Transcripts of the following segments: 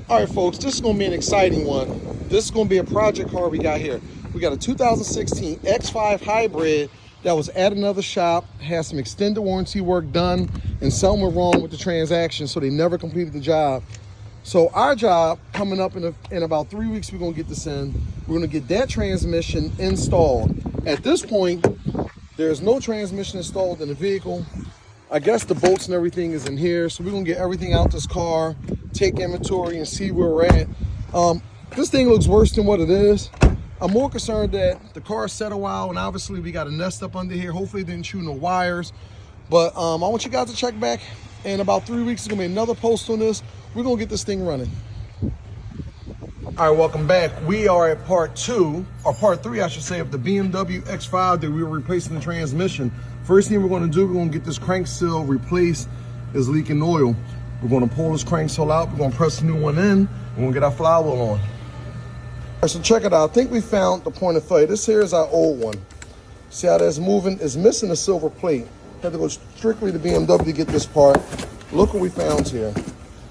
All right, folks, this is going to be an exciting one. This is going to be a project car we got here. We got a 2016 X5 hybrid that was at another shop, had some extended warranty work done, and something went wrong with the transaction, so they never completed the job. So our job, coming up in about 3 weeks, we're going to get this in. We're going to get that transmission installed. At this point, there's no transmission installed in the vehicle. I guess the bolts and everything is in here, so we're going to get everything out this car, take inventory, and see where we're at. This thing looks worse than what it is. I'm more concerned that the car set a while, and obviously we got a nest up under here. Hopefully it didn't chew no wires. But I want you guys to check back. In about 3 weeks, there's going to be another post on this. We're going to get this thing running. All right, welcome back. We are at part 2, or part 3, I should say, of the BMW X5 that we were replacing the transmission. First thing we're going to do, we're going to get this crank seal replaced. It's leaking oil. We're going to pull this crank seal out. We're going to press the new one in. We're going to get our flywheel on. All right, so check it out. I think we found the point of failure. This here is our old one. See how that's moving? It's missing the silver plate. Had to go strictly to BMW to get this part. Look what we found here.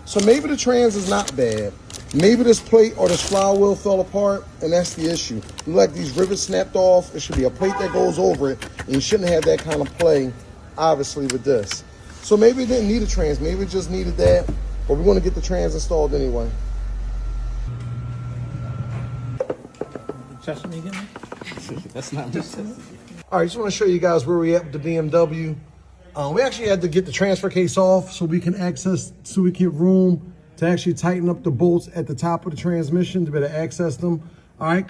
So maybe the trans is not bad. Maybe this plate or this flywheel fell apart, and that's the issue. Look like these rivets snapped off. There should be a plate that goes over it, and you shouldn't have that kind of play, obviously, with this. So maybe it didn't need a trans. Maybe it just needed that, but we're going to get the trans installed anyway. Sesame again? That's not just. All right, just want to show you guys where we at with the BMW. We actually had to get the transfer case off so we can get room to actually tighten up the bolts at the top of the transmission to be able to access them. All right.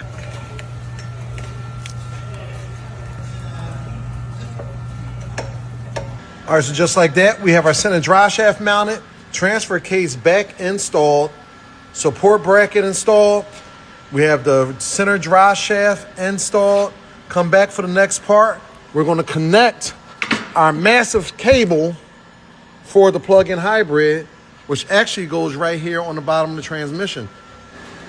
All right, so just like that, we have our center drive shaft mounted, transfer case back installed, support bracket installed. We have the center drive shaft installed. Come back for the next part. We're going to connect our massive cable for the plug-in hybrid, which actually goes right here on the bottom of the transmission.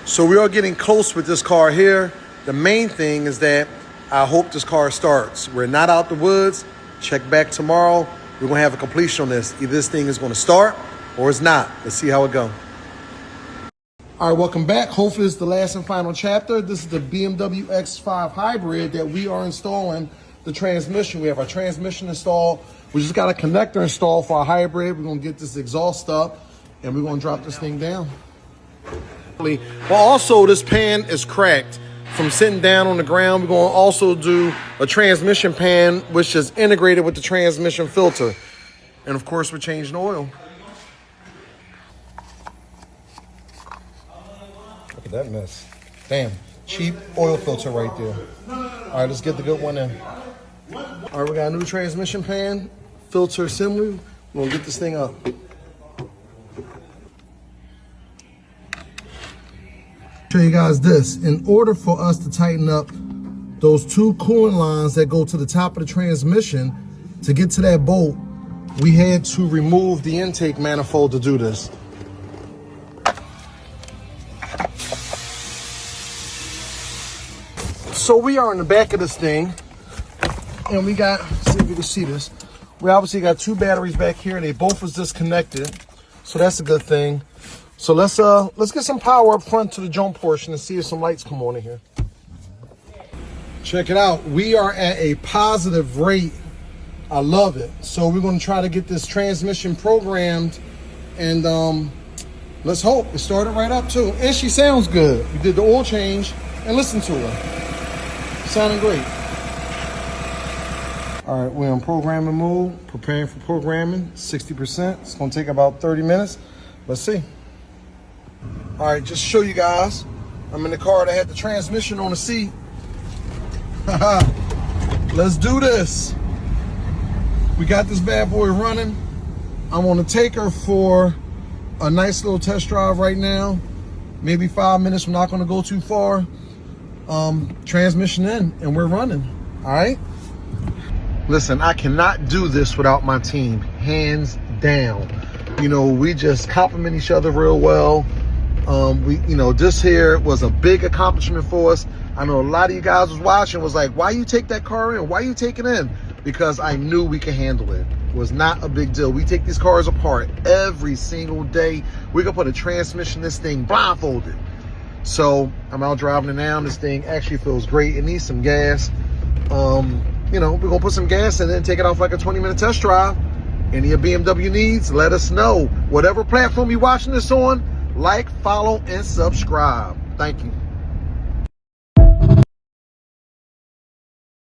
So we are getting close with this car here. The main thing is that I hope this car starts. We're not out the woods. Check back tomorrow. We're gonna have a completion on this. Either this thing is gonna start or it's not. Let's see how it goes. All right, welcome back. Hopefully it's the last and final chapter. This is the BMW X5 hybrid that we are installing the transmission. We have our transmission installed. We just got a connector installed for our hybrid. We're gonna get this exhaust up and we're gonna drop this thing down. But also this pan is cracked from sitting down on the ground. We're gonna also do a transmission pan, which is integrated with the transmission filter. And of course, we're changing oil. Look at that mess. Damn, cheap oil filter right there. All right, let's get the good one in. All right, we got a new transmission pan, filter assembly. We're gonna get this thing up. Show you guys this. In order for us to tighten up those two coolant lines that go to the top of the transmission, to get to that bolt, we had to remove the intake manifold to do this. So we are in the back of this thing, and we got, let's see if you can see this. We obviously got two batteries back here. They both was disconnected, so that's a good thing. So let's get some power up front to the jump portion and see if some lights come on in here. Check it out. We are at a positive rate. I love it. So we're going to try to get this transmission programmed, and let's hope it started right up too. And she sounds good. We did the oil change, and listen to her. Sounding great. All right, we're in programming mode, preparing for programming, 60%. It's going to take about 30 minutes. Let's see. All right, just to show you guys, I'm in the car that had the transmission on the seat. Let's do this. We got this bad boy running. I'm gonna take her for a nice little test drive right now. Maybe 5 minutes, we're not gonna go too far. Transmission in, and we're running, all right? Listen, I cannot do this without my team, hands down. You know, we just compliment each other real well. This here was a big accomplishment for us. I know a lot of you guys was watching, was like, why you take that car in? Why you take it in? because I knew we could handle it. It was not a big deal. We take these cars apart every single day. We can put a transmission in this thing blindfolded. So I'm out driving it now. This thing actually feels great. It needs some gas. You know, we're gonna put some gas in it and take it off like a 20-minute test drive. Any of BMW needs, let us know. Whatever platform you're watching this on, like, follow, and subscribe. Thank you.